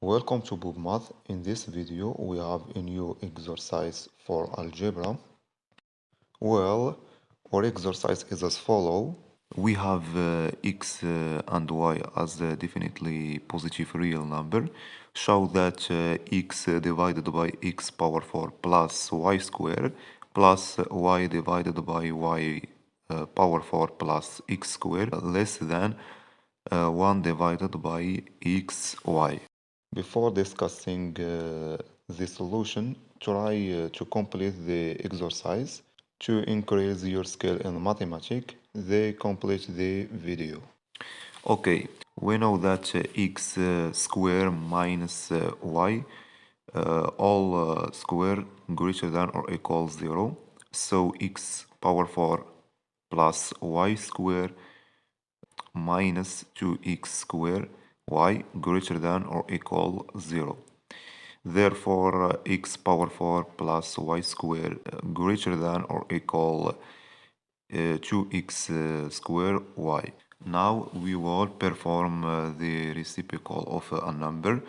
Welcome to BobMath. In this video, we have a new exercise for algebra. Well, our exercise is as follow. We have x and y as definitely positive real number. Show that x divided by x power 4 plus y square plus y divided by y power 4 plus x square less than 1 divided by xy. Before discussing the solution, try to complete the exercise. To increase your skill in mathematics, they complete the video. Okay, we know that x square minus y all square greater than or equal 0. So x power 4 plus y square minus 2x square y greater than or equal 0. Therefore, x power 4 plus y square greater than or equal 2x square y. Now we will perform the reciprocal of a number.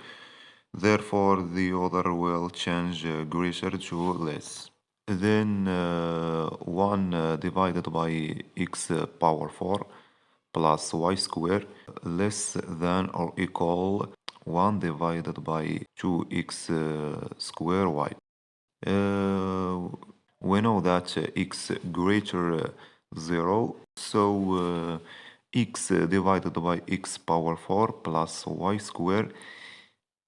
Therefore, the other will change greater to less. Then 1 divided by x power 4 plus y square less than or equal 1 divided by 2x square y. We know that x greater 0, so x divided by x power 4 plus y square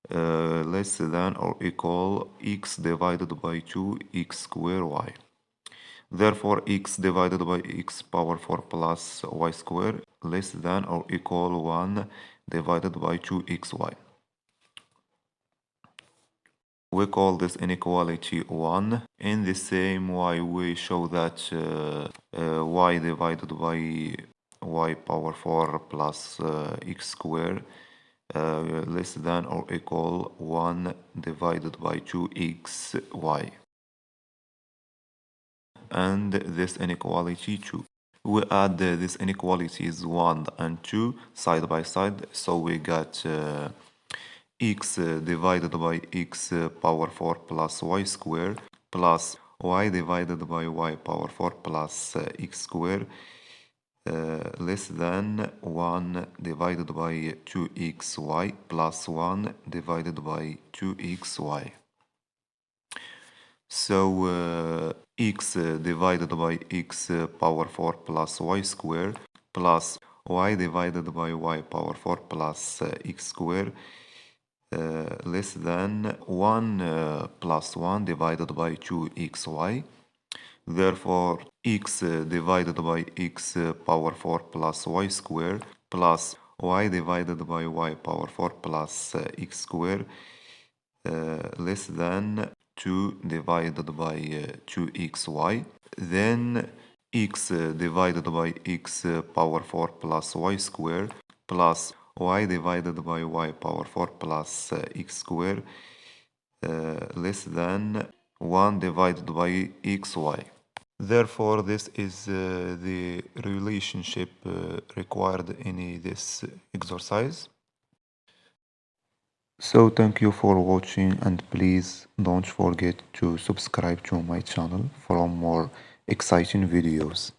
less than or equal x divided by 2x square y. Therefore, x divided by x power 4 plus y square less than or equal 1 divided by 2xy. We call this inequality 1. In the same way, we show that y divided by y power 4 plus x square less than or equal 1 divided by 2xy. And this inequality 2. We add these inequalities 1 and 2 side by side, so we got x divided by x power 4 plus y square plus y divided by y power 4 plus x square less than 1 divided by 2xy plus 1 divided by 2xy. So x divided by x power 4 plus y square plus y divided by y power 4 plus x square less than 1 plus 1 divided by 2xy. Therefore, x divided by x power 4 plus y square plus y divided by y power 4 plus x square less than 2 divided by 2xy. Then x divided by x power 4 plus y square plus y divided by y power 4 plus x square less than 1 divided by xy. Therefore, this is the relationship required in this exercise. So thank you for watching, and please don't forget to subscribe to my channel for more exciting videos.